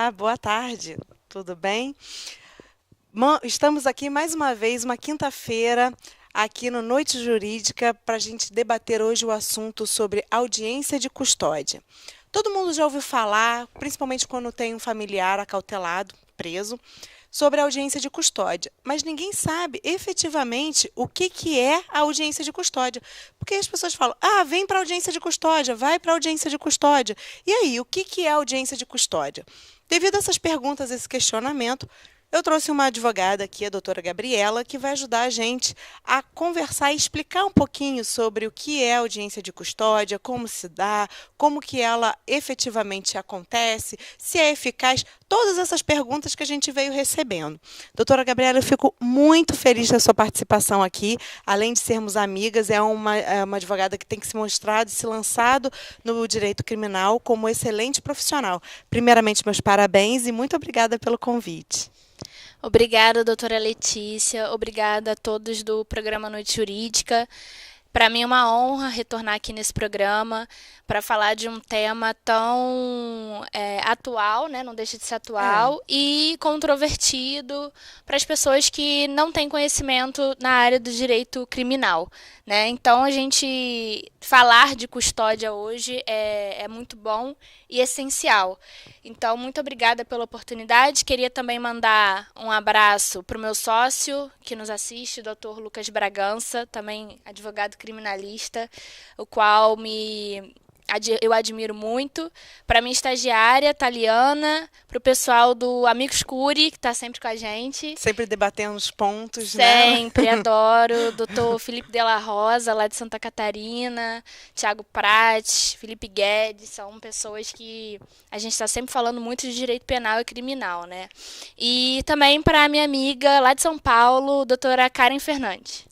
Olá, boa tarde. Tudo bem? Estamos aqui mais uma vez, uma quinta-feira, aqui no Noite Jurídica, para a gente debater hoje o assunto sobre audiência de custódia. Todo mundo já ouviu falar, principalmente quando tem um familiar acautelado, preso, sobre a audiência de custódia, mas ninguém sabe efetivamente o que é a audiência de custódia. Porque as pessoas falam, vem para a audiência de custódia, vai para a audiência de custódia. E aí, o que é a audiência de custódia? Devido a essas perguntas, esse questionamento, eu trouxe uma advogada aqui, a doutora Gabriela, que vai ajudar a gente a conversar e explicar um pouquinho sobre o que é audiência de custódia, como se dá, como que ela efetivamente acontece, se é eficaz, todas essas perguntas que a gente veio recebendo. Doutora Gabriela, eu fico muito feliz da sua participação aqui. Além de sermos amigas, é uma advogada que tem que se mostrado e se lançado no direito criminal como excelente profissional. Primeiramente, meus parabéns e muito obrigada pelo convite. Obrigada, doutora Letícia. Obrigada a todos do programa Noite Jurídica. Para mim é uma honra retornar aqui nesse programa para falar de um tema tão atual, né? Não deixa de ser atual, e controvertido para as pessoas que não têm conhecimento na área do direito criminal, né? Então, a gente falar de custódia hoje é muito bom e essencial. Então, muito obrigada pela oportunidade. Queria também mandar um abraço para o meu sócio que nos assiste, o Dr. Lucas Bragança, também advogado criminalista, o qual eu admiro muito. Para minha estagiária, Taliana, para o pessoal do Amigos Curi, que está sempre com a gente. Sempre debatendo os pontos, né? Sempre, adoro. Doutor Felipe Della Rosa, lá de Santa Catarina, Tiago Prates, Felipe Guedes, são pessoas que a gente está sempre falando muito de direito penal e criminal, né? E também para a minha amiga lá de São Paulo, doutora Karen Fernandes.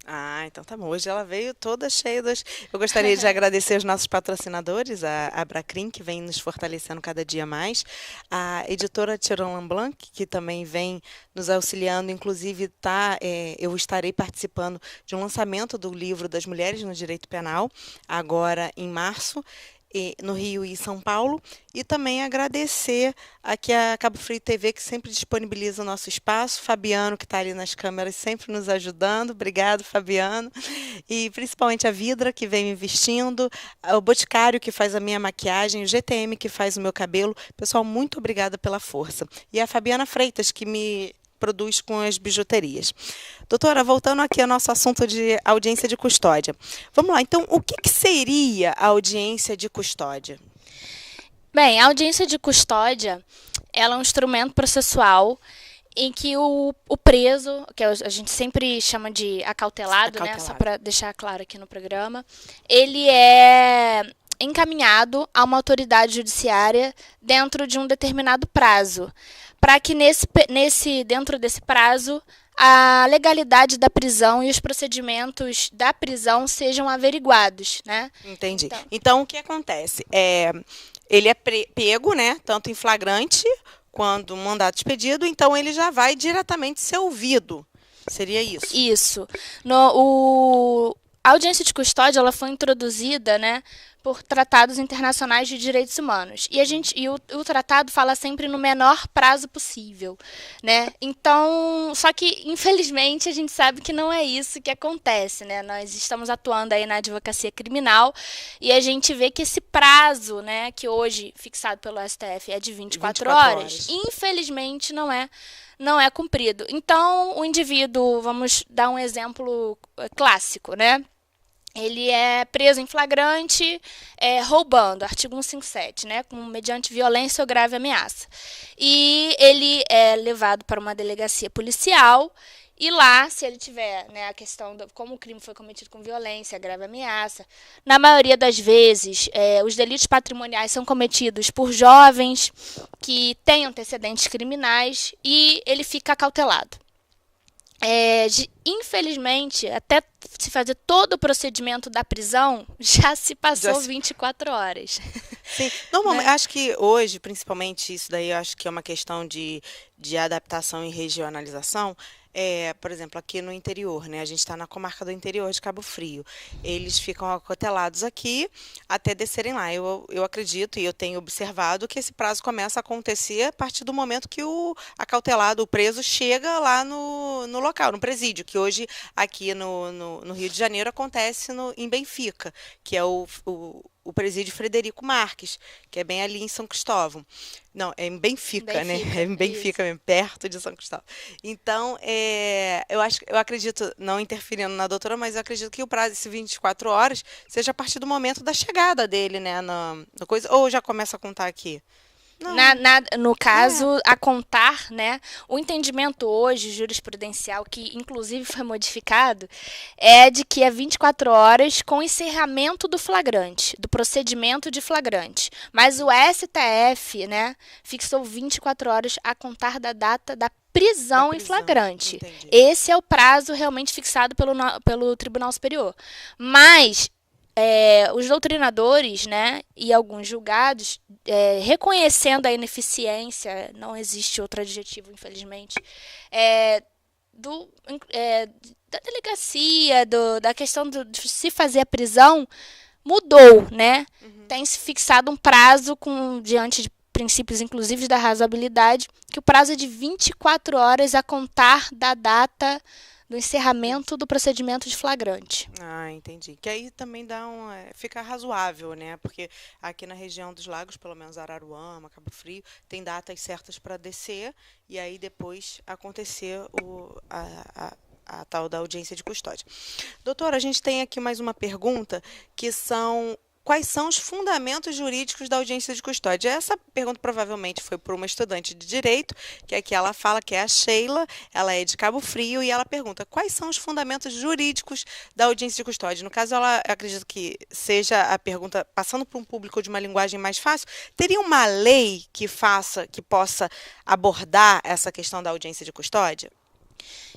Então tá bom. Hoje ela veio toda cheia dos... Eu gostaria de agradecer os nossos patrocinadores, a Abracrim, que vem nos fortalecendo cada dia mais, a editora Tirolin Blanc, que também vem nos auxiliando, inclusive eu estarei participando de um lançamento do livro das Mulheres no Direito Penal, agora em março, no Rio e São Paulo, e também agradecer aqui a Cabo Frio TV, que sempre disponibiliza o nosso espaço, Fabiano, que está ali nas câmeras, sempre nos ajudando, obrigado, Fabiano, e principalmente a Vidra, que vem me vestindo, o Boticário, que faz a minha maquiagem, o GTM, que faz o meu cabelo. Pessoal, muito obrigada pela força. E a Fabiana Freitas, que me produz com as bijuterias. Doutora, voltando aqui ao nosso assunto de audiência de custódia. Vamos lá, então, o que seria a audiência de custódia? Bem, a audiência de custódia, ela é um instrumento processual em que o preso, que a gente sempre chama de acautelado, né? Só para deixar claro aqui no programa, ele é encaminhado a uma autoridade judiciária dentro de um determinado prazo, para que dentro desse prazo a legalidade da prisão e os procedimentos da prisão sejam averiguados, né? Entendi. Então o que acontece? Ele é pego, né, tanto em flagrante quanto mandado expedido, então ele já vai diretamente ser ouvido. Seria isso? Isso. A audiência de custódia ela foi introduzida, né, por tratados internacionais de direitos humanos. E o tratado fala sempre no menor prazo possível, né? Então, só que, infelizmente, a gente sabe que não é isso que acontece, né? Nós estamos atuando aí na advocacia criminal e a gente vê que esse prazo, né, que hoje, fixado pelo STF, é de 24 horas, infelizmente não é cumprido. Então, o indivíduo, vamos dar um exemplo clássico, né? Ele é preso em flagrante, roubando, artigo 157, né, mediante violência ou grave ameaça. E ele é levado para uma delegacia policial e lá, se ele tiver, né, a questão de como o crime foi cometido com violência, grave ameaça, na maioria das vezes, os delitos patrimoniais são cometidos por jovens que têm antecedentes criminais e ele fica acautelado. Infelizmente, até se fazer todo o procedimento da prisão, já se passou 24 horas. Sim, normalmente, acho que hoje, principalmente isso daí, eu acho que é uma questão de adaptação e regionalização. por exemplo, aqui no interior, né? A gente está na comarca do interior de Cabo Frio. Eles ficam acotelados aqui até descerem lá. Eu acredito e eu tenho observado que esse prazo começa a acontecer a partir do momento que o acautelado, o preso, chega lá no local, no presídio, que hoje aqui no Rio de Janeiro acontece em Benfica, que é o presídio Frederico Marques, que é bem ali em São Cristóvão. Não, é em Benfica, né? Benfica, É em Benfica isso. mesmo, perto de São Cristóvão. Então, eu acredito, não interferindo na doutora, mas eu acredito que o prazo de 24 horas seja a partir do momento da chegada dele, né? No coisa, ou já começa a contar aqui? Não. No É. caso, a contar, né, o entendimento hoje jurisprudencial, que inclusive foi modificado, é de que é 24 horas com encerramento do flagrante, do procedimento de flagrante. Mas o STF, né, fixou 24 horas a contar da data da Da prisão em prisão, flagrante. entendi. Esse é o prazo realmente fixado pelo Tribunal Superior. Mas os doutrinadores, né, e alguns julgados, reconhecendo a ineficiência, não existe outro adjetivo, infelizmente, é, do, da delegacia, da questão de se fazer a prisão, mudou, né? Uhum. Tem se fixado um prazo diante de princípios, inclusive, da razoabilidade, que o prazo é de 24 horas a contar da data do encerramento do procedimento de flagrante. Ah, entendi. Que aí também fica razoável, né? Porque aqui na região dos lagos, pelo menos Araruama, Cabo Frio, tem datas certas para descer e aí depois acontecer a tal da audiência de custódia. Doutora, a gente tem aqui mais uma pergunta que são quais são os fundamentos jurídicos da audiência de custódia? Essa pergunta provavelmente foi por uma estudante de direito, que aqui ela fala que é a Sheila, ela é de Cabo Frio e ela pergunta quais são os fundamentos jurídicos da audiência de custódia. No caso, ela acredita que seja a pergunta passando para um público de uma linguagem mais fácil. Teria uma lei que possa abordar essa questão da audiência de custódia?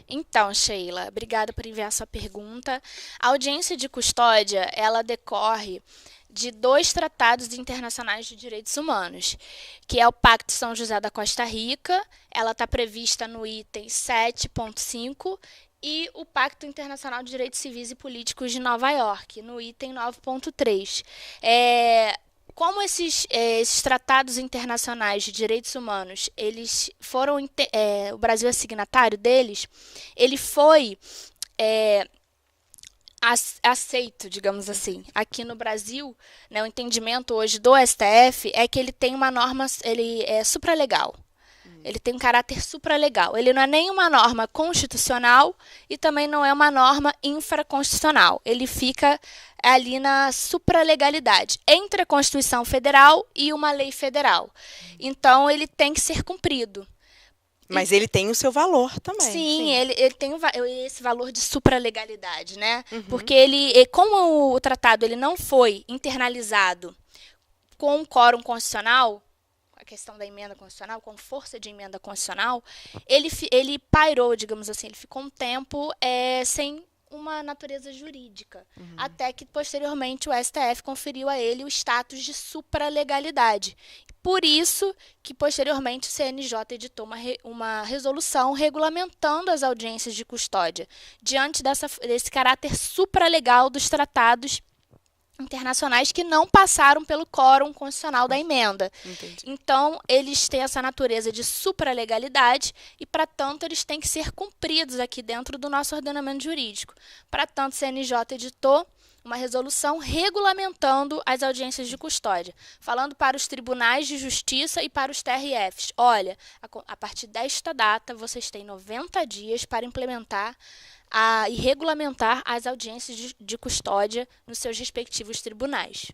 Então, Sheila, obrigada por enviar sua pergunta. A audiência de custódia, ela decorre de dois tratados internacionais de direitos humanos, que é o Pacto São José da Costa Rica, ela está prevista no item 7.5, e o Pacto Internacional de Direitos Civis e Políticos de Nova York, no item 9.3. Como esses tratados internacionais de direitos humanos, eles foram, o Brasil é signatário deles, ele foi aceito, digamos assim. Aqui no Brasil, né, o entendimento hoje do STF é que ele tem uma norma, ele é supralegal. Ele tem um caráter supralegal. Ele não é nem uma norma constitucional e também não é uma norma infraconstitucional. Ele fica ali na supralegalidade, entre a Constituição Federal e uma lei federal. Então, ele tem que ser cumprido. Mas ele tem o seu valor também, Sim, sim. ele tem esse valor de supralegalidade, né? Uhum. Porque como o tratado ele não foi internalizado com o quórum constitucional, a questão da emenda constitucional, com força de emenda constitucional, ele pairou, digamos assim, ele ficou um tempo sem uma natureza jurídica, até que posteriormente o STF conferiu a ele o status de supralegalidade. Por isso que posteriormente o CNJ editou uma resolução regulamentando as audiências de custódia, diante desse caráter supralegal dos tratados internacionais que não passaram pelo quórum constitucional da emenda. Entendi. Então, eles têm essa natureza de supralegalidade e, para tanto, eles têm que ser cumpridos aqui dentro do nosso ordenamento jurídico. Para tanto, o CNJ editou uma resolução regulamentando as audiências de custódia, falando para os tribunais de justiça e para os TRFs. Olha, a partir desta data, vocês têm 90 dias para implementar e regulamentar as audiências de custódia nos seus respectivos tribunais.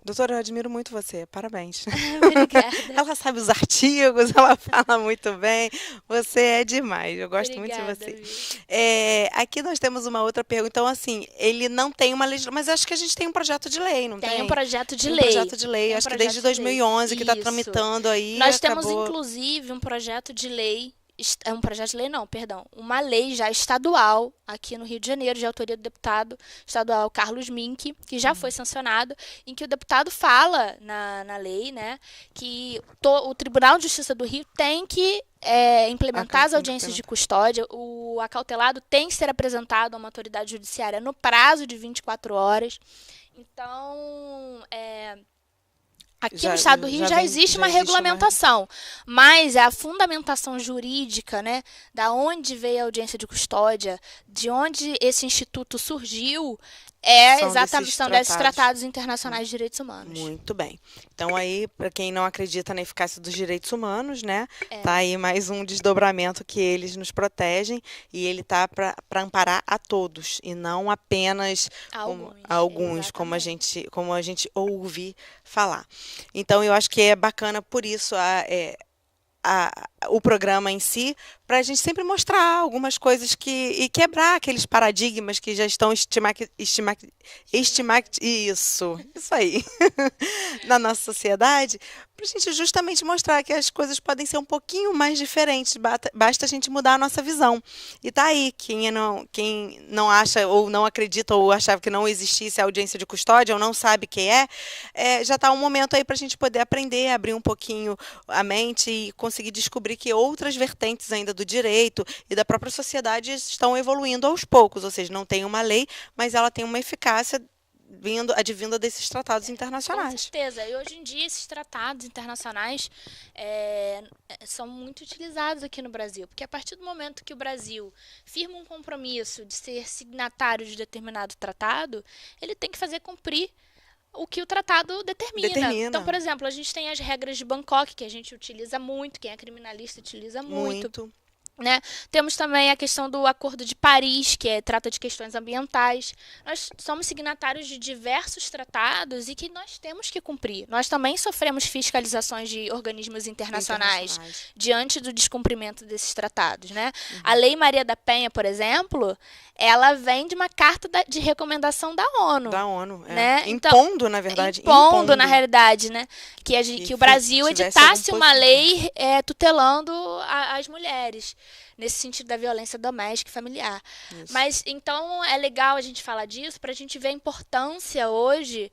Doutora, eu admiro muito você. Parabéns. Obrigada. Ela sabe os artigos, ela fala muito bem. Você é demais. Eu gosto muito de Obrigada, você. Aqui nós temos uma outra pergunta. Então, assim, ele não tem uma legislação, mas acho que a gente tem um projeto de lei, não tem? Tem um projeto de Tem um lei. projeto de lei, acho que desde 2011 que está Isso. tramitando aí. Nós temos, acabou. inclusive, um projeto de lei é um projeto de lei não, perdão, uma lei já estadual aqui no Rio de Janeiro, de autoria do deputado estadual Carlos Mink, que já foi sancionado, em que o deputado fala na lei, né, que o Tribunal de Justiça do Rio tem que implementar as audiências de custódia, o acautelado tem que ser apresentado a uma autoridade judiciária no prazo de 24 horas. Então, aqui no estado do Rio já existe uma regulamentação, mas a fundamentação jurídica, né, da onde veio a audiência de custódia, de onde esse instituto surgiu, são desses tratados internacionais de direitos humanos. Muito bem. Então aí, para quem não acredita na eficácia dos direitos humanos, né, tá aí mais um desdobramento que eles nos protegem, e ele tá para amparar a todos e não apenas alguns, como a gente ouve falar. Então eu acho que é bacana por isso o programa em si, para a gente sempre mostrar algumas coisas e quebrar aqueles paradigmas que já estão isso aí, na nossa sociedade, para a gente justamente mostrar que as coisas podem ser um pouquinho mais diferentes, basta a gente mudar a nossa visão. E tá aí, quem não acha ou não acredita ou achava que não existisse a audiência de custódia ou não sabe o que já está um momento aí para a gente poder aprender, abrir um pouquinho a mente e conseguir descobrir que outras vertentes ainda do direito e da própria sociedade estão evoluindo aos poucos, ou seja, não tem uma lei, mas ela tem uma eficácia advinda desses tratados internacionais. Com certeza. E hoje em dia esses tratados internacionais são muito utilizados aqui no Brasil, porque a partir do momento que o Brasil firma um compromisso de ser signatário de determinado tratado, ele tem que fazer cumprir o que o tratado determina. Então, por exemplo, a gente tem as regras de Bangkok, que a gente utiliza muito, quem é criminalista utiliza muito. Né? Temos também a questão do Acordo de Paris, que trata de questões ambientais. Nós somos signatários de diversos tratados e que nós temos que cumprir. Nós também sofremos fiscalizações de organismos internacionais diante do descumprimento desses tratados. Né? A Lei Maria da Penha, por exemplo, ela vem de uma carta de recomendação da ONU. Da ONU, né? Impondo, na verdade. Impondo, na realidade, né? Que o Brasil editasse uma lei tutelando as mulheres, nesse sentido da violência doméstica e familiar. Isso. Mas, então, é legal a gente falar disso para a gente ver a importância hoje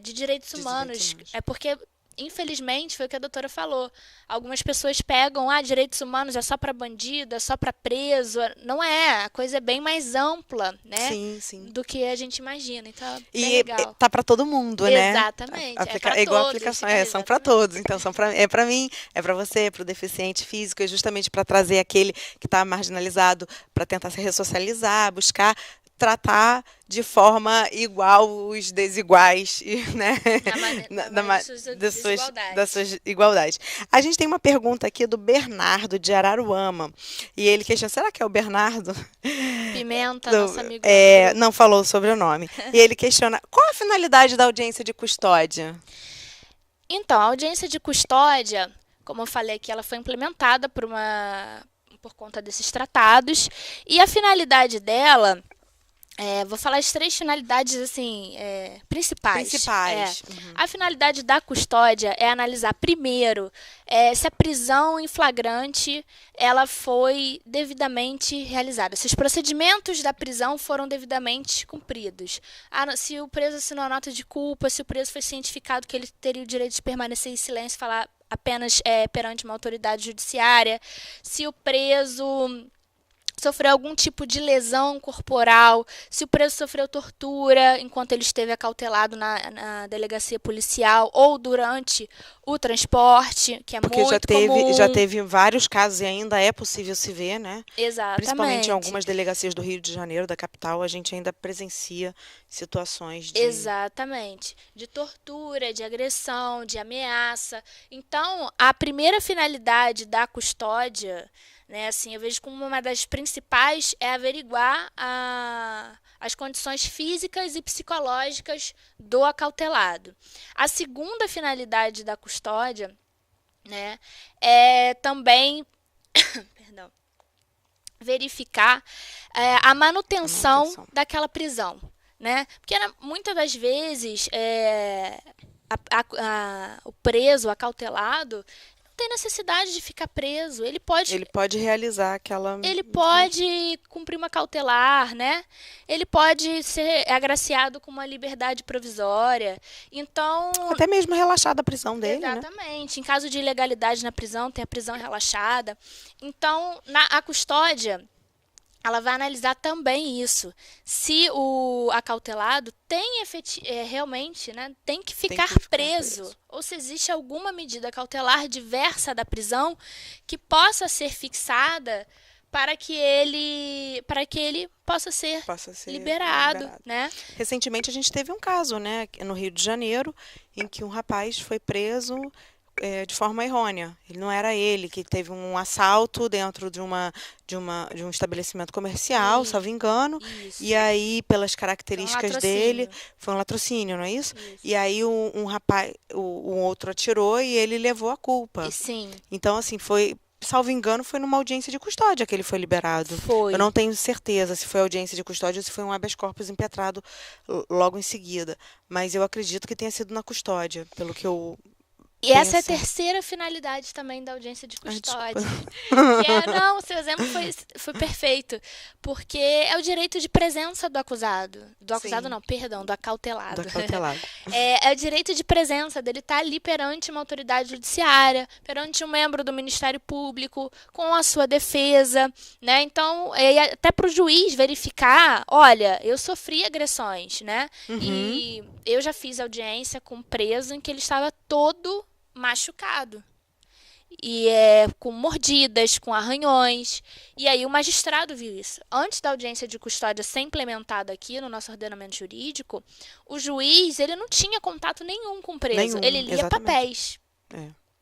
de direitos humanos. É porque, infelizmente, foi o que a doutora falou. Algumas pessoas pegam, direitos humanos é só para bandido, é só para preso. Não é, a coisa é bem mais ampla, né? Sim. Do que a gente imagina. Então, e tá para todo mundo, né? Exatamente. É igual a aplicação, são para todos. Então, é para mim, é para você, para o deficiente físico, é justamente para trazer aquele que está marginalizado, para tentar se ressocializar, buscar tratar de forma igual os desiguais, né? Das suas igualdades. A gente tem uma pergunta aqui do Bernardo, de Araruama, e ele questiona, será que é o Bernardo? Pimenta, nosso amigo. Não falou sobre o nome. E ele questiona, qual a finalidade da audiência de custódia? Então, a audiência de custódia, como eu falei aqui, ela foi implementada por conta desses tratados, e a finalidade dela... vou falar as 3 finalidades assim, principais. A finalidade da custódia é analisar primeiro se a prisão em flagrante ela foi devidamente realizada, se os procedimentos da prisão foram devidamente cumpridos. Se o preso assinou a nota de culpa, se o preso foi cientificado que ele teria o direito de permanecer em silêncio e falar apenas perante uma autoridade judiciária, se o preso sofreu algum tipo de lesão corporal, se o preso sofreu tortura enquanto ele esteve acautelado na delegacia policial ou durante o transporte, que é muito comum. Porque já teve vários casos e ainda é possível se ver, né? Exatamente. Principalmente em algumas delegacias do Rio de Janeiro, da capital, a gente ainda presencia situações de... Exatamente. De tortura, de agressão, de ameaça. Então, a primeira finalidade da custódia... assim, eu vejo como uma das principais é averiguar as condições físicas e psicológicas do acautelado. A segunda finalidade da custódia, né, é também verificar a manutenção daquela prisão. Né? Porque muitas das vezes o preso, o acautelado, tem necessidade de ficar preso. Ele pode realizar aquela... Ele pode cumprir uma cautelar, né? Ele pode ser agraciado com uma liberdade provisória. Então... Até mesmo relaxar da prisão dele, exatamente. Né? Em caso de ilegalidade na prisão, tem a prisão relaxada. Então, a custódia, ela vai analisar também isso. Se o acautelado tem realmente, né, tem que ficar preso. Ou se existe alguma medida cautelar diversa da prisão que possa ser fixada para que ele possa ser liberado, né? Recentemente a gente teve um caso, né, no Rio de Janeiro, em que um rapaz foi preso de forma errônea. Ele não era ele, que teve um assalto dentro de um estabelecimento comercial, salvo engano. Isso. E aí, pelas características dele, foi um latrocínio, não é isso? E aí um rapaz, um outro atirou e ele levou a culpa. Sim. Então, assim, salvo engano, foi numa audiência de custódia que ele foi liberado. Foi. Eu não tenho certeza se foi audiência de custódia ou se foi um habeas corpus impetrado logo em seguida. Mas eu acredito que tenha sido na custódia, pelo que eu... E essa é a terceira finalidade também da audiência de custódia. Não, o seu exemplo foi perfeito. Porque é o direito de presença do acusado. Do acusado não, perdão, do acautelado. Do acautelado. É o direito de presença dele estar ali perante uma autoridade judiciária, perante um membro do Ministério Público, com a sua defesa, né? Então, até para o juiz verificar, olha, eu sofri agressões, né? E eu já fiz audiência com um preso em que ele estava todo machucado. E com mordidas, com arranhões. E aí o magistrado viu isso. Antes da audiência de custódia ser implementada aqui no nosso ordenamento jurídico, o juiz ele não tinha contato nenhum com o preso. Ele lia papéis.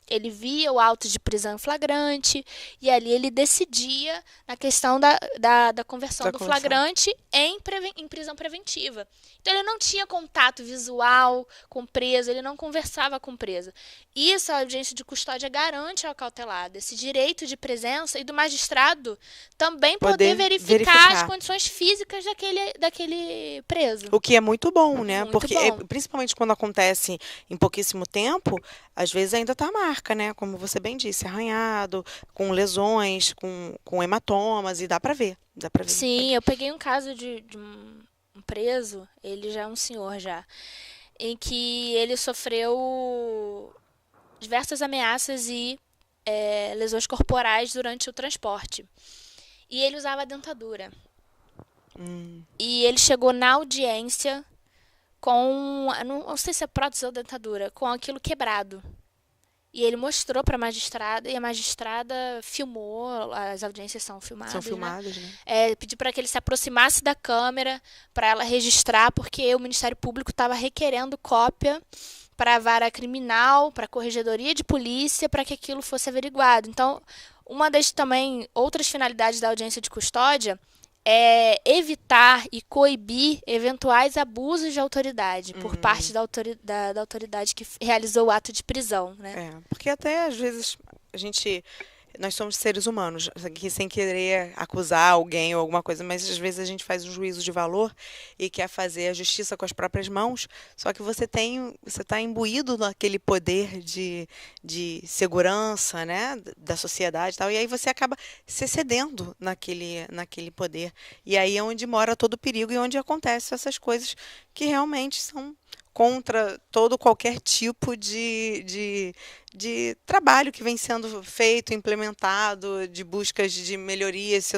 Ele via o auto de prisão em flagrante e ali ele decidia na questão da conversão do flagrante em prisão preventiva. Então, ele não tinha contato visual com o preso, ele não conversava com o preso. Isso a audiência de custódia garante ao acautelado, esse direito de presença e do magistrado também poder verificar as condições físicas daquele preso. O que é muito bom, né? Muito porque, bom. Principalmente quando acontece em pouquíssimo tempo, às vezes ainda está a marca, né? Como você bem disse, arranhado, com lesões, com hematomas, e dá para ver. Sim, eu peguei um caso de um preso, ele já é um senhor já, em que ele sofreu diversas ameaças e lesões corporais durante o transporte. E ele usava dentadura. E ele chegou na audiência com, não sei se é prótese ou dentadura, com aquilo quebrado. E ele mostrou para a magistrada, e a magistrada filmou, as audiências são filmadas. São filmadas, né? Pediu para que ele se aproximasse da câmera, para ela registrar, porque o Ministério Público estava requerendo cópia para a vara criminal, para a corregedoria de polícia, para que aquilo fosse averiguado. Então, uma das também outras finalidades da audiência de custódia é evitar e coibir eventuais abusos de autoridade por parte da autoridade que realizou o ato de prisão, né? Porque até às vezes nós somos seres humanos, sem querer acusar alguém ou alguma coisa, mas às vezes a gente faz um juízo de valor e quer fazer a justiça com as próprias mãos, só que você está imbuído naquele poder de segurança, né, da sociedade e tal, e aí você acaba se cedendo naquele poder. E aí é onde mora todo o perigo e onde acontecem essas coisas que realmente são contra qualquer tipo de trabalho que vem sendo feito, implementado, de buscas de melhorias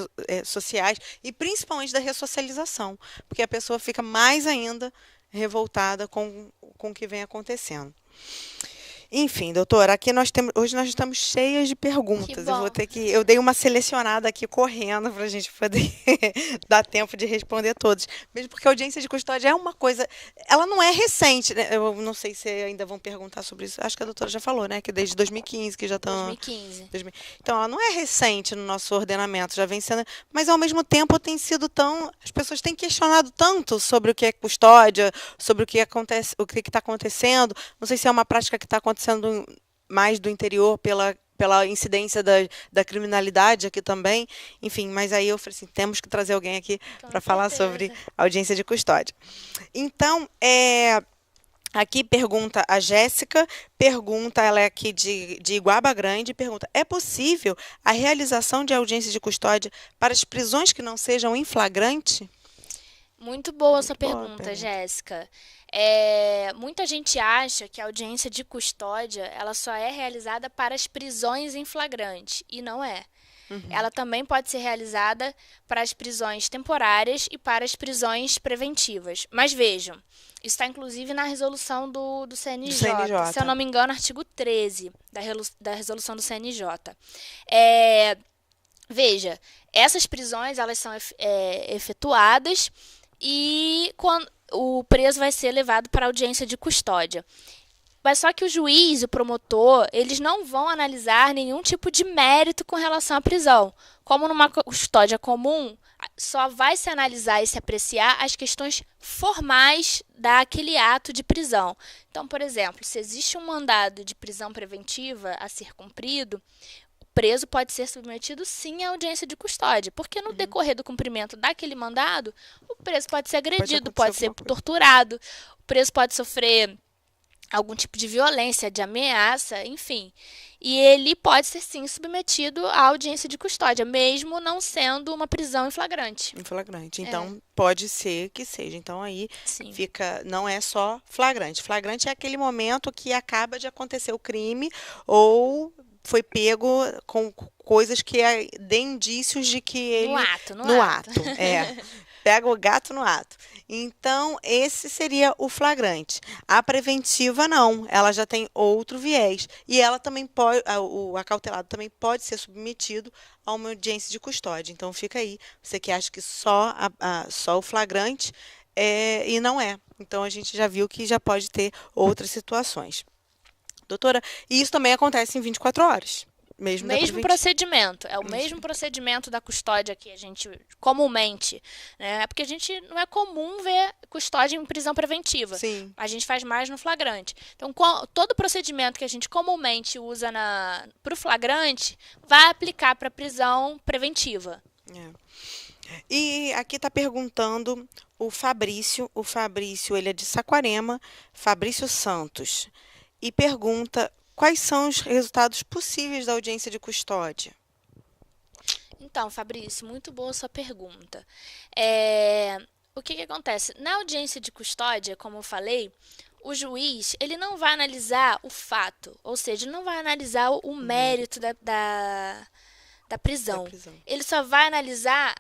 sociais e principalmente da ressocialização, porque a pessoa fica mais ainda revoltada com o que vem acontecendo. Enfim, doutora, hoje nós estamos cheias de perguntas. Eu dei uma selecionada aqui correndo para a gente poder dar tempo de responder todas. Mesmo porque a audiência de custódia é uma coisa, ela não é recente, né? Eu não sei se ainda vão perguntar sobre isso. Acho que a doutora já falou, né? Que desde 2015 que já estão... 2015. Então, ela não é recente no nosso ordenamento, já vem sendo... Mas, ao mesmo tempo, tem sido as pessoas têm questionado tanto sobre o que é custódia, sobre o que acontece, o que está acontecendo. Não sei se é uma prática que está acontecendo mais do interior pela incidência da criminalidade aqui também. Enfim, mas aí eu falei assim, temos que trazer alguém aqui para falar sobre audiência de custódia. Então, Aqui pergunta a Jéssica, pergunta, ela é aqui de Iguaba Grande, pergunta: é possível a realização de audiência de custódia para as prisões que não sejam em flagrante? Muito boa a sua Muito boa a pergunta, pergunta. Jéssica. Muita gente acha que a audiência de custódia ela só é realizada para as prisões em flagrante, e não é. Uhum. Ela também pode ser realizada para as prisões temporárias e para as prisões preventivas. Mas vejam, isso está inclusive na resolução do Do CNJ, se eu CNJ. não me engano, artigo 13 da resolução do CNJ. É, Veja, essas prisões elas são efetuadas e quando o preso vai ser levado para audiência de custódia. Mas só que o juiz, o promotor, eles não vão analisar nenhum tipo de mérito com relação à prisão. Como numa custódia comum, só vai se analisar e se apreciar as questões formais daquele ato de prisão. Então, por exemplo, se existe um mandado de prisão preventiva a ser cumprido, o preso pode ser submetido sim à audiência de custódia, porque no decorrer do cumprimento daquele mandado, o preso pode ser Pode agredido, acontecer pode ser alguma coisa. torturado, o preso pode sofrer algum tipo de violência, de ameaça, enfim. E ele pode ser sim submetido à audiência de custódia, mesmo não sendo uma prisão em flagrante. Em flagrante. É, Então, pode ser que seja. Então, aí sim. fica, não é só flagrante. Flagrante é aquele momento que acaba de acontecer o crime ou foi pego com coisas que dêem indícios de que No ele ato, no no ato. ato, pega o gato no ato. Então, esse seria o flagrante. A preventiva não, ela já tem outro viés e ela também pode, o acautelado também pode ser submetido a uma audiência de custódia. Então, fica aí. Você que acha que só só o flagrante e não é. Então, a gente já viu que já pode ter outras situações. Doutora, e isso também acontece em 24 horas, mesmo da Mesmo preventiva. procedimento, é o mesmo procedimento da custódia que a gente comumente, né? Porque a gente não é comum ver custódia em prisão preventiva. Sim. A gente faz mais no flagrante. Então, todo procedimento que a gente comumente usa para o flagrante vai aplicar para a prisão preventiva. É. E aqui está perguntando o Fabrício. O Fabrício, ele é de Saquarema, Fabrício Santos. E pergunta quais são os resultados possíveis da audiência de custódia. Então, Fabrício, muito boa sua pergunta. O que acontece? Na audiência de custódia, como eu falei, o juiz ele não vai analisar o fato, ou seja, ele não vai analisar o mérito da Da prisão. prisão. Ele só vai analisar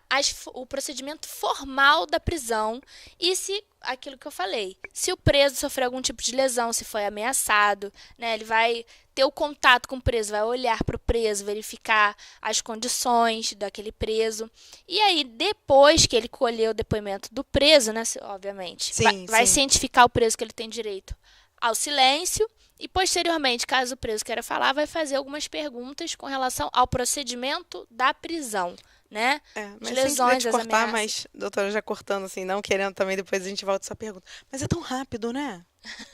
o procedimento formal da prisão e se aquilo que eu falei, se o preso sofreu algum tipo de lesão, se foi ameaçado, né, ele vai ter o contato com o preso, vai olhar para o preso, verificar as condições daquele preso. E aí, depois que ele colher o depoimento do preso, né, obviamente, Sim, vai sim. cientificar o preso que ele tem direito ao silêncio e, posteriormente, caso o preso queira falar, vai fazer algumas perguntas com relação ao procedimento da prisão, né? Mas As sem querer lesões, te as cortar, ameaças. mas, doutora, já cortando assim, não querendo também, depois a gente volta a essa pergunta. Mas é tão rápido, né?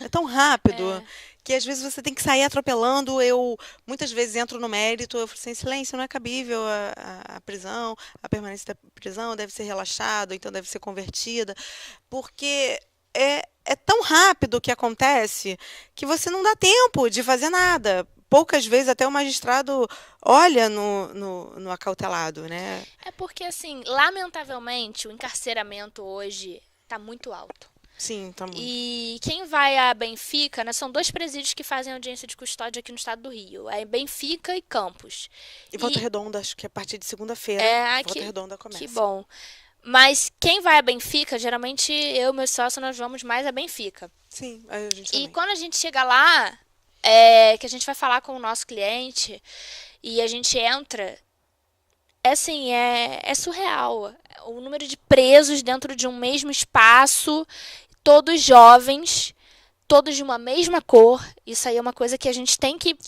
É tão rápido que às vezes você tem que sair atropelando. Eu muitas vezes entro no mérito, eu falo assim, silêncio, não é cabível a prisão, a permanência da prisão deve ser relaxada, então deve ser convertida, porque é tão rápido que acontece que você não dá tempo de fazer nada. Poucas vezes até o magistrado olha no acautelado, né? É porque, assim, lamentavelmente, o encarceramento hoje está muito alto. Sim, tá muito. E quem vai a Benfica, né, são dois presídios que fazem audiência de custódia aqui no estado do Rio. É Benfica e Campos. E Volta E Redonda, acho que a partir de segunda-feira, é Volta que, Redonda que começa. bom. Mas quem vai a Benfica, geralmente eu e meus sócios, nós vamos mais a Benfica. Sim, a gente E também. quando a gente chega lá, que a gente vai falar com o nosso cliente e a gente entra, assim, é surreal. O número de presos dentro de um mesmo espaço, todos jovens, todos de uma mesma cor. Isso aí é uma coisa que a gente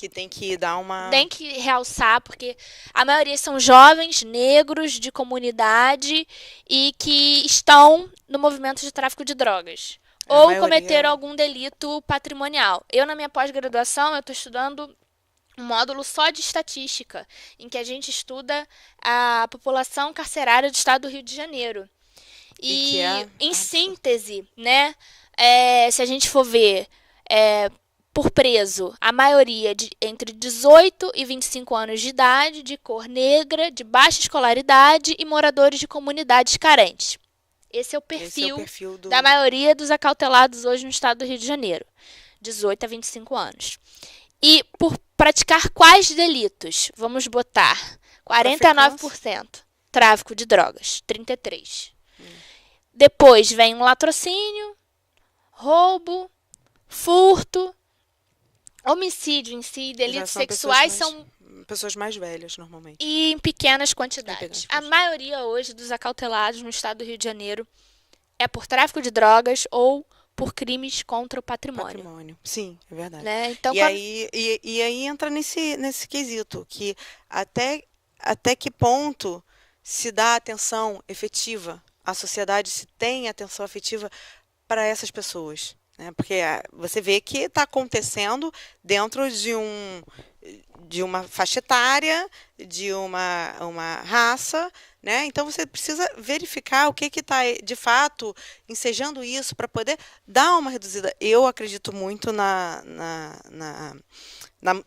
Que tem que dar uma. tem que realçar, porque a maioria são jovens, negros, de comunidade e que estão no movimento de tráfico de drogas. A Ou maioria. cometeram algum delito patrimonial. Eu, na minha pós-graduação, eu estou estudando um módulo só de estatística, em que a gente estuda a população carcerária do estado do Rio de Janeiro. E que é E, em absurdo. síntese, né, se a gente for ver por preso, a maioria entre 18 e 25 anos de idade, de cor negra, de baixa escolaridade e moradores de comunidades carentes. Esse é o perfil da maioria dos acautelados hoje no estado do Rio de Janeiro, 18 a 25 anos. E por praticar quais delitos? Vamos botar 49%. Tráfico de drogas, 33%. Depois vem um latrocínio, roubo, furto, homicídio em si, delitos sexuais são pessoas mais velhas, normalmente. E em pequenas quantidades. A maioria hoje dos acautelados no estado do Rio de Janeiro é por tráfico de drogas ou por crimes contra o patrimônio. Sim, é verdade. Né? Então, aí entra nesse quesito, que até que ponto se dá atenção efetiva, a sociedade se tem atenção efetiva para essas pessoas. Né? Porque você vê que está acontecendo dentro de uma faixa etária, de uma raça, né? Então você precisa verificar o que está, de fato, ensejando isso para poder dar uma reduzida. Eu acredito muito na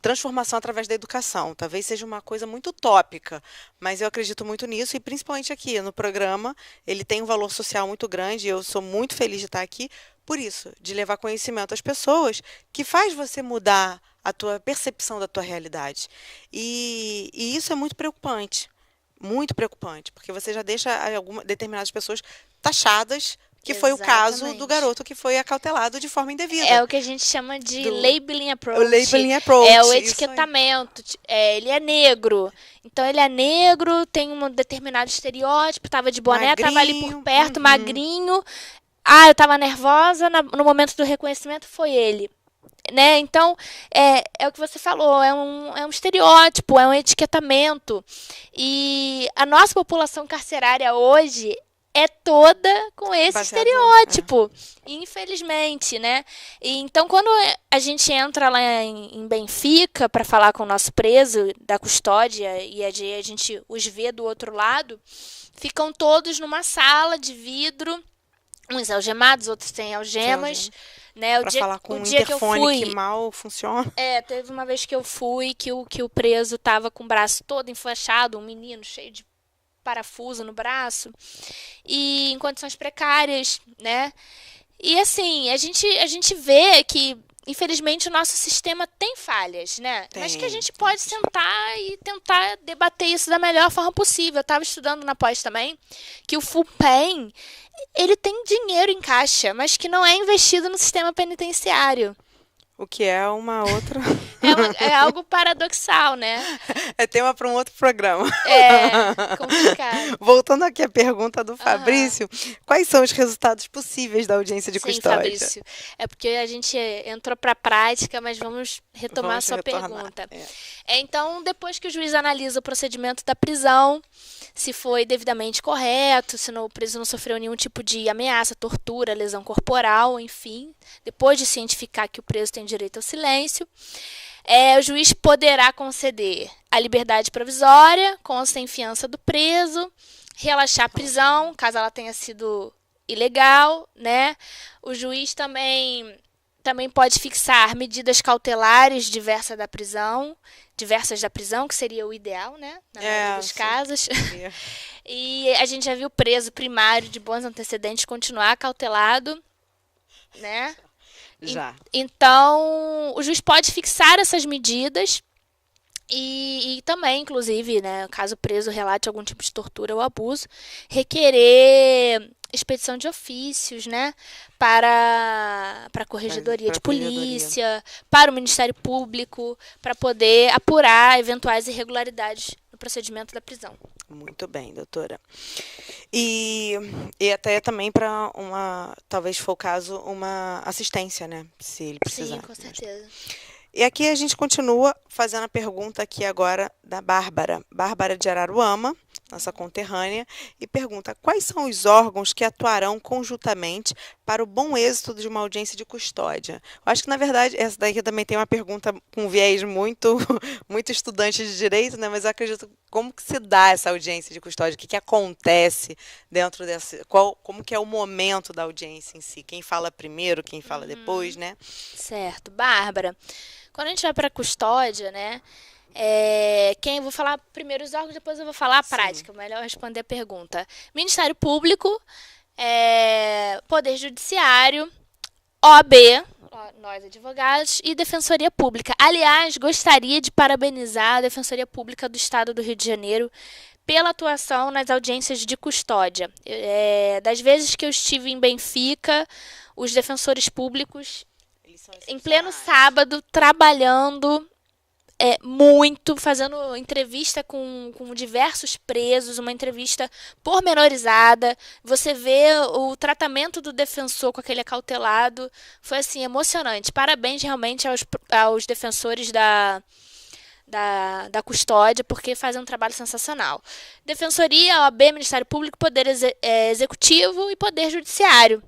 transformação através da educação. Talvez seja uma coisa muito utópica, mas eu acredito muito nisso, e principalmente aqui no programa, ele tem um valor social muito grande, e eu sou muito feliz de estar aqui por isso, de levar conhecimento às pessoas, que faz você mudar a tua percepção da tua realidade. E isso é muito preocupante, porque você já deixa determinadas pessoas taxadas, que foi o caso do garoto que foi acautelado de forma indevida. É o que a gente chama de labeling approach. O labeling approach. É o etiquetamento. Ele é negro. Então, ele é negro, tem um determinado estereótipo, estava de boné, estava ali por perto, magrinho. Eu estava nervosa, no momento do reconhecimento foi ele. Né? Então, é o que você falou, é um estereótipo, é um etiquetamento. E a nossa população carcerária hoje é toda com esse estereótipo, infelizmente, né? E então, quando a gente entra lá em Benfica para falar com o nosso preso da custódia e a gente os vê do outro lado, ficam todos numa sala de vidro, uns algemados, outros sem algemas. Né? Para falar com um interfone que mal funciona. Teve uma vez que eu fui, que o preso estava com o braço todo enfaixado, um menino cheio de parafuso no braço, e em condições precárias, né? E assim, a gente vê que, infelizmente, o nosso sistema tem falhas, né? Mas que a gente pode sentar e tentar debater isso da melhor forma possível. Eu estava estudando na pós também, que o FUPEM, ele tem dinheiro em caixa, mas que não é investido no sistema penitenciário. O que é uma outra... É algo paradoxal, né? É tema para um outro programa. É complicado. Voltando aqui à pergunta do Fabrício, quais são os resultados possíveis da audiência de custódia? Fabrício, é porque a gente entrou para a prática, mas vamos retomar a sua pergunta. Então, depois que o juiz analisa o procedimento da prisão, se foi devidamente correto, se o preso não sofreu nenhum tipo de ameaça, tortura, lesão corporal, enfim, depois de cientificar que o preso tem direito ao silêncio, o juiz poderá conceder a liberdade provisória com ou sem fiança do preso, relaxar a prisão, caso ela tenha sido ilegal, né? O juiz também pode fixar medidas cautelares diversas da prisão, que seria o ideal, né? Na maioria dos casos. E a gente já viu o preso primário de bons antecedentes continuar cautelado, né? Já. Então, o juiz pode fixar essas medidas e também, inclusive, né, caso o preso relate algum tipo de tortura ou abuso, requerer expedição de ofícios, né, para a Corregedoria de Polícia, para o Ministério Público, para poder apurar eventuais irregularidades no procedimento da prisão. Muito bem, doutora. E até também para talvez for o caso, uma assistência, né? Se ele precisar. Sim, com certeza. E aqui a gente continua fazendo a pergunta aqui agora da Bárbara de Araruama. nossa conterrânea, e pergunta: quais são os órgãos que atuarão conjuntamente para o bom êxito de uma audiência de custódia? Eu acho que, na verdade, essa daqui também tem uma pergunta com viés muito, muito estudante de direito, né? Mas eu acredito como que se dá essa audiência de custódia, o que que acontece dentro dessa, como que é o momento da audiência em si, quem fala primeiro, quem fala depois, né? Certo. Bárbara, quando a gente vai para custódia, né? Quem eu vou falar primeiro os órgãos, depois eu vou falar a Sim. prática. Melhor responder a pergunta. Ministério Público, Poder Judiciário, OAB, nós advogados, e Defensoria Pública. Aliás, gostaria de parabenizar a Defensoria Pública do Estado do Rio de Janeiro pela atuação nas audiências de custódia. Das vezes que eu estive em Benfica, os defensores públicos, Eles são em pleno excepcionais. sábado, trabalhando muito, fazendo entrevista com diversos presos, uma entrevista pormenorizada. Você vê o tratamento do defensor com aquele acautelado. Foi assim, emocionante. Parabéns realmente aos defensores da custódia, porque fazem um trabalho sensacional. Defensoria, OAB, Ministério Público, Poder Executivo e Poder Judiciário.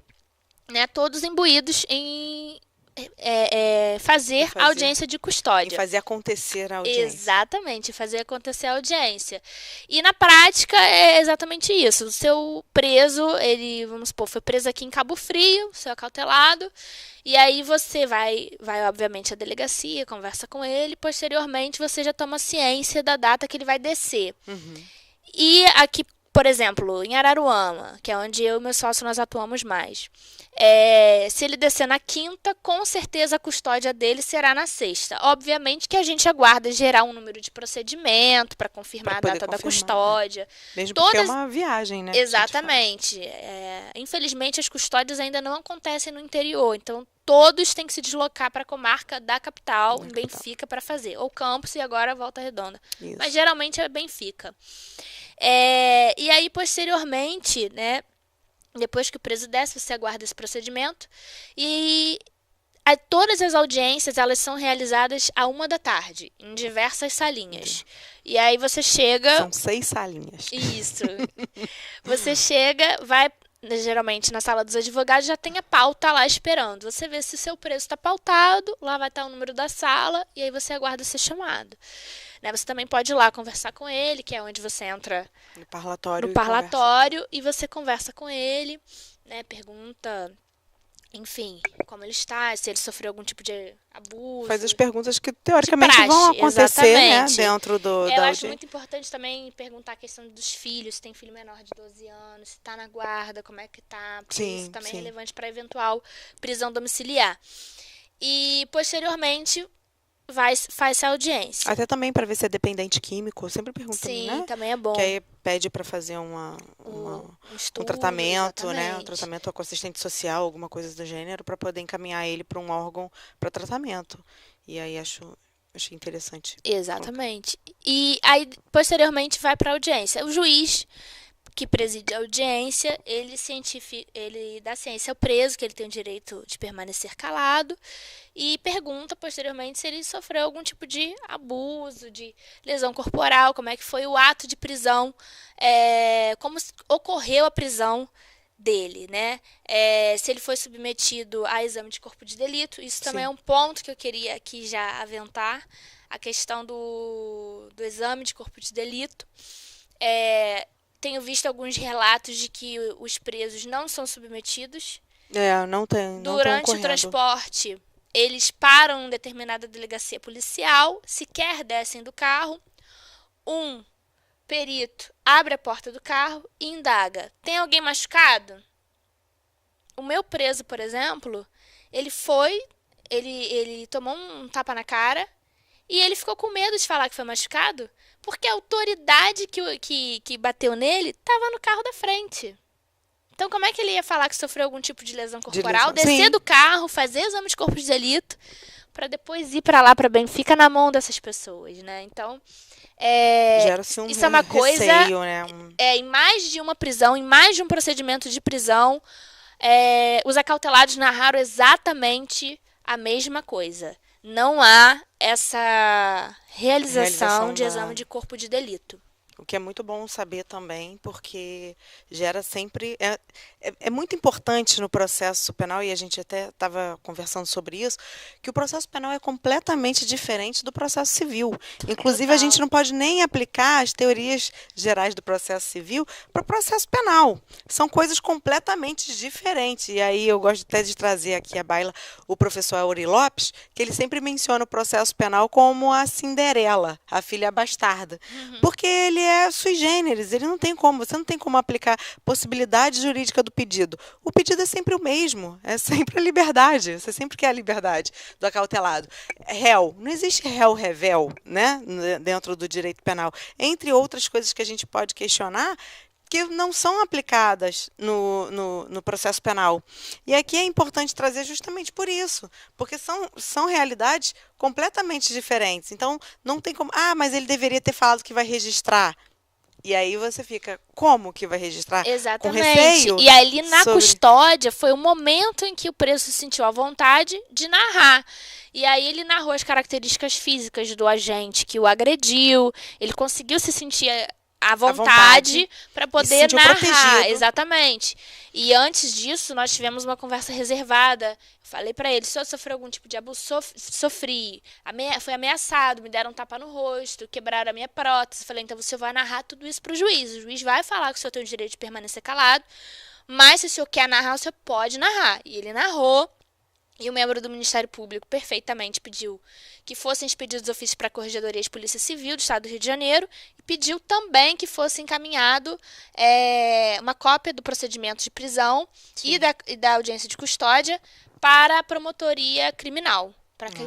Né, todos imbuídos em Em fazer fazer, audiência de em custódia. fazer acontecer a audiência. Exatamente, fazer acontecer a audiência. E na prática é exatamente isso. O seu preso, ele, vamos supor, foi preso aqui em Cabo Frio, seu acautelado, e aí você vai obviamente à delegacia, conversa com ele, posteriormente você já toma ciência da data que ele vai descer. Uhum. E aqui, por exemplo, em Araruama, que é onde eu e meu sócio nós atuamos mais, se ele descer na quinta, com certeza a custódia dele será na sexta. Obviamente que a gente aguarda gerar um número de procedimento para Para confirmar a poder data da confirmar, custódia. mesmo porque é Todas. uma viagem, né, que a gente faz. Exatamente. Infelizmente, as custódias ainda não acontecem no interior, então todos têm que se deslocar para a comarca da capital, Na em capital. Benfica, para fazer. Ou Campos e agora Volta Redonda. Mas Isso. geralmente é Benfica. E aí, posteriormente, né, depois que o preso desce, você aguarda esse procedimento. E todas as audiências elas são realizadas à 1 da tarde, em diversas salinhas. E aí você chega. São 6 salinhas. Isso. Você chega, vai. Geralmente na sala dos advogados já tem a pauta lá esperando. Você vê se o seu preso está pautado, lá vai estar o número da sala e aí você aguarda ser chamado. Né? Você também pode ir lá conversar com ele, que é onde você entra No parlatório no e conversa com ele. parlatório e você conversa com ele, né? Pergunta, enfim, como ele está, se ele sofreu algum tipo de abuso. Faz as perguntas que De teoricamente vão praxe, acontecer, né, exatamente. dentro Eu da acho audiência. muito importante também perguntar a questão dos filhos, se tem filho menor de 12 anos, se está na guarda, como é que tá, porque isso Sim, também é sim. relevante para eventual prisão domiciliar. E posteriormente faz a audiência. Até também para ver se é dependente químico, eu sempre pergunto também, Sim, né? também é bom. Que aí pede para fazer Um um estudo, tratamento, né? Um exatamente. tratamento com assistente social, alguma coisa do gênero, para poder encaminhar ele para um órgão para tratamento. E aí achei interessante colocar. Exatamente. E aí, posteriormente, vai para a audiência. O juiz que preside a audiência, ele dá ciência ao preso, que ele tem o direito de permanecer calado, e pergunta posteriormente se ele sofreu algum tipo de abuso, de lesão corporal, como é que foi o ato de prisão, como ocorreu a prisão dele, né? Se ele foi submetido a exame de corpo de delito, isso também é Sim. um ponto que eu queria aqui já aventar, a questão do exame de corpo de delito. Tenho visto alguns relatos de que os presos não são submetidos. Não estão Durante o ocorrendo. transporte, eles param em determinada delegacia policial, sequer descem do carro. Um perito abre a porta do carro e indaga: tem alguém machucado? O meu preso, por exemplo, ele tomou um tapa na cara e ele ficou com medo de falar que foi machucado, porque a autoridade que bateu nele estava no carro da frente. Então, como é que ele ia falar que sofreu algum tipo de lesão corporal, descer Sim. do carro, fazer exame de corpo de delito, para depois ir para lá, para Benfica, na mão dessas pessoas, né? Então, Gera-se um isso é uma coisa... receio, né? em mais de uma prisão, em mais de um procedimento de prisão, os acautelados narraram exatamente a mesma coisa. Não há essa realização de exame de corpo de delito. O que é muito bom saber também, porque gera sempre. É muito importante no processo penal, e a gente até estava conversando sobre isso, que o processo penal é completamente diferente do processo civil. Inclusive, a gente Total. não pode nem aplicar as teorias gerais do processo civil para o processo penal. São coisas completamente diferentes. E aí eu gosto até de trazer aqui à baila o professor Auri Lopes, que ele sempre menciona o processo penal como a Cinderela, a filha bastarda. Uhum. Porque ele é sui generis, ele não tem como, você não tem como aplicar possibilidade jurídica do pedido. O pedido é sempre o mesmo, é sempre a liberdade, você sempre quer a liberdade do acautelado. Réu, não existe réu revel, né, dentro do direito penal. Entre outras coisas que a gente pode questionar, que não são aplicadas no processo penal. E aqui é importante trazer justamente por isso, porque são realidades completamente diferentes. Então, não tem como. Ah, mas ele deveria ter falado que vai registrar. E aí você fica, como que vai registrar? Com Exatamente. receio E ali na sobre. custódia foi o momento em que o preso se sentiu à vontade de narrar. E aí ele narrou as características físicas do agente que o agrediu, ele conseguiu se sentir à À vontade vontade para e se poder sentiu narrar, protegido. exatamente. E antes disso, nós tivemos uma conversa reservada. Falei para ele, se eu sofrer algum tipo de abuso, sofri. Fui ameaçado, me deram um tapa no rosto, quebraram a minha prótese. Falei, então você vai narrar tudo isso para o juiz. O juiz vai falar que o senhor tem o direito de permanecer calado, mas se o senhor quer narrar, o senhor pode narrar. E ele narrou. E o membro do Ministério Público perfeitamente pediu que fossem expedidos ofícios para a Corregedoria de Polícia Civil do Estado do Rio de Janeiro e pediu também que fosse encaminhado uma cópia do procedimento de prisão Sim. e da audiência de custódia para a promotoria criminal, para que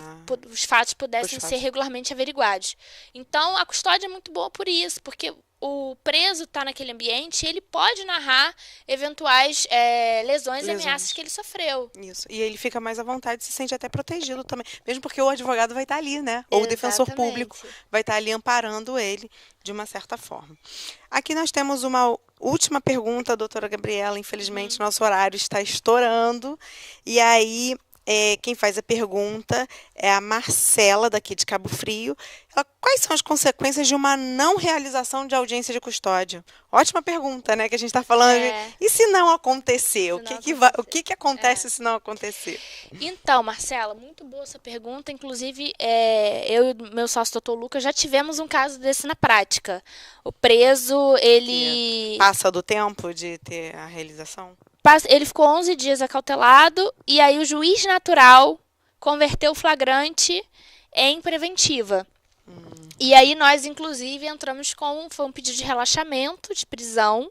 os fatos pudessem ser regularmente averiguados. Então, a custódia é muito boa por isso, porque o preso está naquele ambiente e ele pode narrar eventuais lesões e ameaças que ele sofreu. Isso. E ele fica mais à vontade, se sente até protegido também. Mesmo porque o advogado vai estar ali, né? Ou o defensor público Exatamente. vai estar ali amparando ele de uma certa forma. Aqui nós temos uma última pergunta, doutora Gabriela. Infelizmente, nosso horário está estourando. E aí, quem faz a pergunta é a Marcela, daqui de Cabo Frio. Quais são as consequências de uma não realização de audiência de custódia? Ótima pergunta, né? Que a gente está falando. E se não acontecer? O que acontece se não acontecer? Então, Marcela, muito boa essa pergunta. Inclusive, eu e meu sócio, doutor Lucas, já tivemos um caso desse na prática. O preso, ele... Passa do tempo de ter a realização? Ele ficou 11 dias acautelado e aí o juiz natural converteu o flagrante em preventiva. E aí nós, inclusive, entramos foi um pedido de relaxamento de prisão,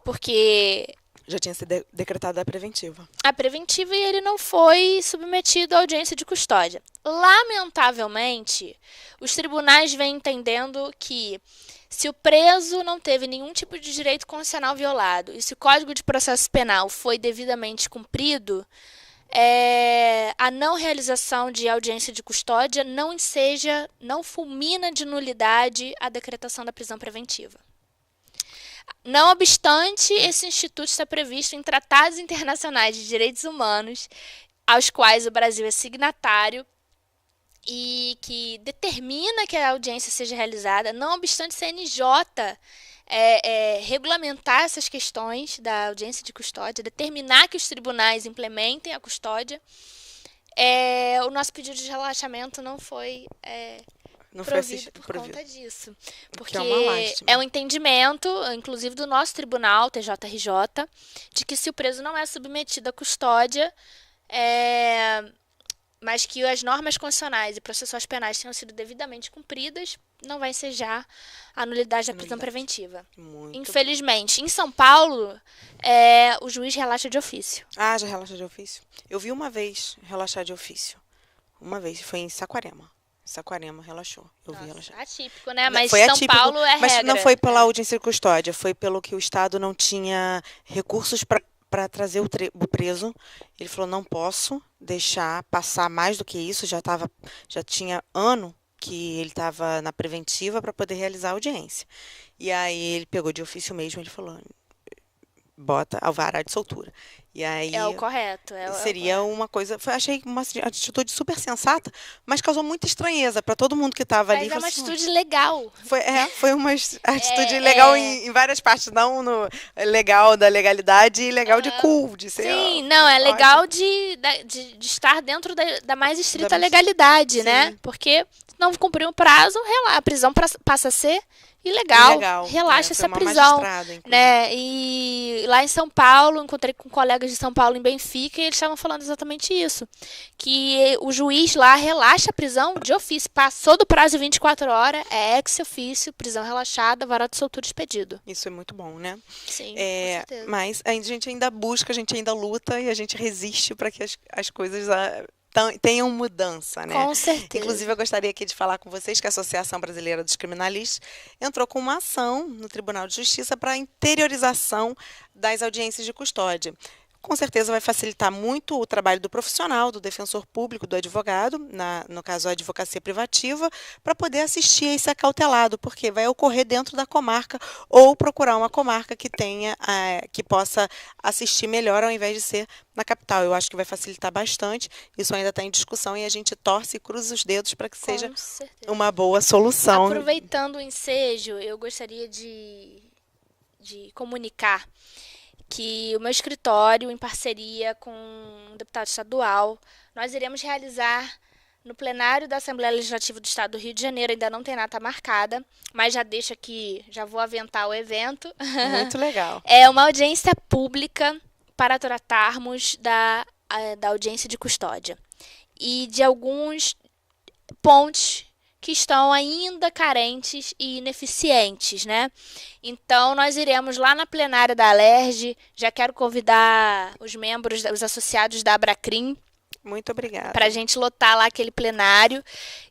porque... Já tinha sido decretada a preventiva. A preventiva, e ele não foi submetido à audiência de custódia. Lamentavelmente, os tribunais vêm entendendo que se o preso não teve nenhum tipo de direito constitucional violado e se o Código de Processo Penal foi devidamente cumprido, a não realização de audiência de custódia não fulmina de nulidade a decretação da prisão preventiva. Não obstante, esse instituto está previsto em tratados internacionais de direitos humanos, aos quais o Brasil é signatário, e que determina que a audiência seja realizada, não obstante o CNJ regulamentar essas questões da audiência de custódia, determinar que os tribunais implementem a custódia, o nosso pedido de relaxamento não foi provido por conta disso. Porque é um entendimento, inclusive do nosso tribunal, TJRJ, de que se o preso não é submetido à custódia, mas que as normas constitucionais e processuais penais tenham sido devidamente cumpridas, não vai ensejar a nulidade da prisão preventiva. Infelizmente. Em São Paulo, o juiz relaxa de ofício. Ah, já relaxa de ofício? Eu vi uma vez relaxar de ofício. Uma vez, foi em Saquarema. Saquarema relaxou. Eu vi relaxar. Atípico, né? Mas foi São atípico, Paulo é mas regra. Não foi pela audiência de custódia, foi pelo que o Estado não tinha recursos para trazer o preso. Ele falou, não posso deixar passar mais do que isso, já tinha ano que ele estava na preventiva para poder realizar a audiência. E aí ele pegou de ofício mesmo, ele falou, bota alvará de soltura. E aí É o correto. seria uma coisa, achei uma atitude super sensata, mas causou muita estranheza para todo mundo que estava ali. Mas é uma Falou assim, atitude legal. foi uma atitude legal em várias partes, não no legal da legalidade e legal de cool, de ser Sim, não, é ótimo. legal de estar dentro da mais estrita Da mais- legalidade, Sim. né? Porque se não cumprir o prazo, a prisão passa a ser ilegal. Ilegal. Relaxa Foi essa uma prisão, magistrada, inclusive. né? E lá em São Paulo, encontrei com colegas de São Paulo em Benfica e eles estavam falando exatamente isso. Que o juiz lá relaxa a prisão de ofício. Passou do prazo de 24 horas, é ex-ofício, prisão relaxada, varal de soltura expedido. Isso é muito bom, né? Sim, com certeza. Mas a gente ainda busca, a gente ainda luta e a gente resiste para que as coisas tenham mudança, né? Com certeza. Inclusive, eu gostaria aqui de falar com vocês que a Associação Brasileira dos Criminalistas entrou com uma ação no Tribunal de Justiça para a interiorização das audiências de custódia. Com certeza vai facilitar muito o trabalho do profissional, do defensor público, do advogado, no caso a advocacia privativa, para poder assistir a esse acautelado, porque vai ocorrer dentro da comarca ou procurar uma comarca que tenha, que possa assistir melhor ao invés de ser na capital. Eu acho que vai facilitar bastante. Isso ainda está em discussão e a gente torce e cruza os dedos para que seja Com certeza. uma boa solução. Aproveitando o ensejo, eu gostaria de comunicar que o meu escritório, em parceria com um deputado estadual, nós iremos realizar no plenário da Assembleia Legislativa do Estado do Rio de Janeiro, ainda não tem data marcada, mas já deixa aqui, já vou aventar o evento. Muito legal. É uma audiência pública para tratarmos da audiência de custódia e de alguns pontos que estão ainda carentes e ineficientes, né? Então, nós iremos lá na plenária da Alerj, já quero convidar os membros, os associados da Abracrim, Muito obrigada. para a gente lotar lá aquele plenário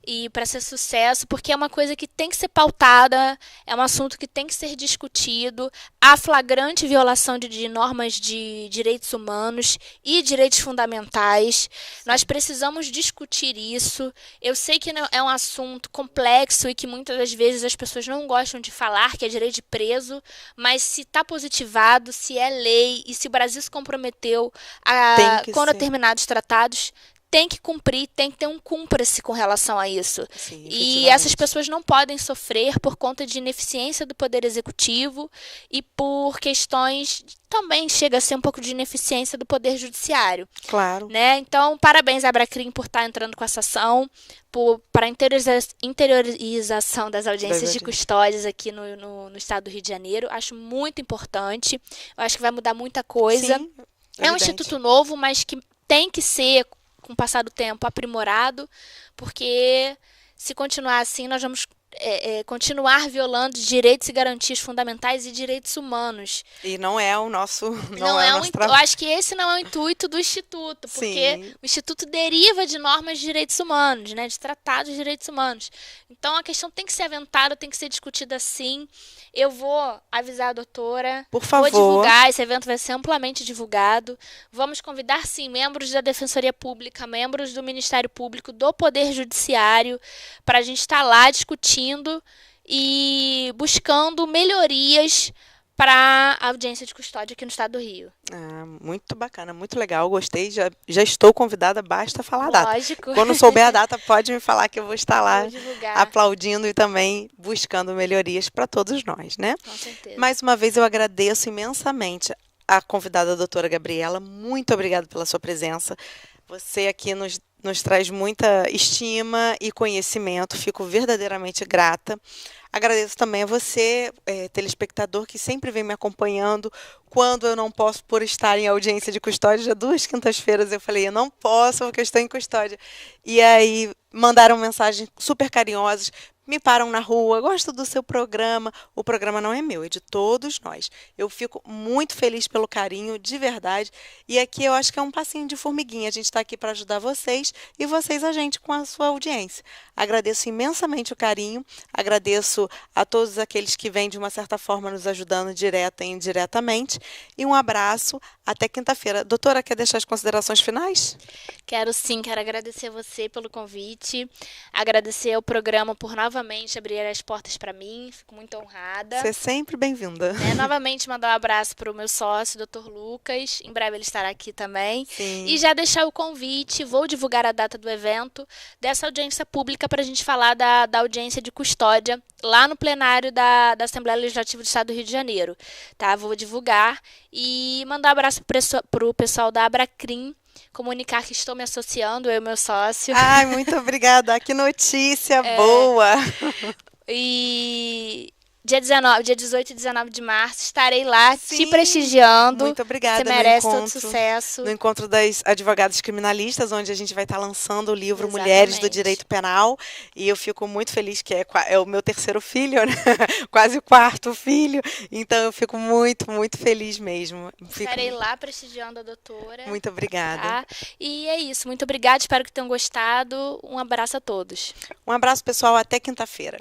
e para ser sucesso, porque é uma coisa que tem que ser pautada, é um assunto que tem que ser discutido, há flagrante violação de normas de direitos humanos e direitos fundamentais. Nós precisamos discutir isso. Eu sei que é um assunto complexo e que muitas das vezes as pessoas não gostam de falar, que é direito de preso, mas se está positivado, se é lei e se o Brasil se comprometeu com determinados tratados, tem que cumprir, tem que ter um cumpra-se com relação a isso. Sim, e essas pessoas não podem sofrer por conta de ineficiência do Poder Executivo e por questões, também chega a ser um pouco de ineficiência do Poder Judiciário. Claro. Né? Então, parabéns à Abracrim por estar entrando com essa ação, para a interiorização das audiências de custódias aqui no estado do Rio de Janeiro. Acho muito importante, eu acho que vai mudar muita coisa. Sim, é um instituto novo, mas que tem que ser, com o passar do tempo, aprimorado, porque se continuar assim, nós vamos continuar violando direitos e garantias fundamentais e direitos humanos. E não é o nosso Eu acho que esse não é o intuito do Instituto, porque Sim. o Instituto deriva de normas de direitos humanos, né, de tratados de direitos humanos. Então, a questão tem que ser aventada, tem que ser discutida sim. Eu vou avisar a doutora. Por favor. Vou divulgar, esse evento vai ser amplamente divulgado. Vamos convidar, sim, membros da Defensoria Pública, membros do Ministério Público, do Poder Judiciário, para a gente estar lá discutindo e buscando melhorias para a audiência de custódia aqui no estado do Rio. Muito bacana, muito legal, gostei, já estou convidada, basta falar a data. Lógico. Quando souber a data, pode me falar que eu vou estar lá Vou divulgar. aplaudindo e também buscando melhorias para todos nós, né? Com certeza. Mais uma vez eu agradeço imensamente a convidada a doutora Gabriela, muito obrigada pela sua presença. Você aqui nos traz muita estima e conhecimento, fico verdadeiramente grata. Agradeço também a você, telespectador, que sempre vem me acompanhando. Quando eu não posso, por estar em audiência de custódia, já 2 quintas-feiras eu falei, eu não posso porque eu estou em custódia. E aí mandaram mensagens super carinhosas, me param na rua, gosto do seu programa. O programa não é meu, é de todos nós. Eu fico muito feliz pelo carinho, de verdade. E aqui eu acho que é um passinho de formiguinha. A gente está aqui para ajudar vocês e vocês a gente com a sua audiência. Agradeço imensamente o carinho, agradeço a todos aqueles que vêm de uma certa forma nos ajudando direta e indiretamente. E um abraço, até quinta-feira. Doutora, quer deixar as considerações finais? Quero sim, quero agradecer a você pelo convite, agradecer ao programa por novamente novamente abrir as portas para mim, fico muito honrada. Você é sempre bem-vinda. Novamente mandar um abraço para o meu sócio, Dr. Lucas, em breve ele estará aqui também. Sim. E já deixar o convite, vou divulgar a data do evento, dessa audiência pública para a gente falar da audiência de custódia, lá no plenário da Assembleia Legislativa do Estado do Rio de Janeiro. Tá? Vou divulgar e mandar um abraço para o pessoal da Abracrim, comunicar que estou me associando, eu e meu sócio. Ai, muito obrigada. Que notícia boa. E dia 18 e 19 de março estarei lá Sim, te prestigiando. muito obrigada. Você merece todo sucesso. No encontro das advogadas criminalistas, onde a gente vai estar lançando o livro Exatamente. Mulheres do Direito Penal. E eu fico muito feliz que é o meu terceiro filho, né? Quase o quarto filho. Então eu fico muito, muito feliz mesmo. Estarei lá prestigiando a doutora. Muito obrigada. Tá? E é isso. Muito obrigada. Espero que tenham gostado. Um abraço a todos. Um abraço, pessoal. Até quinta-feira.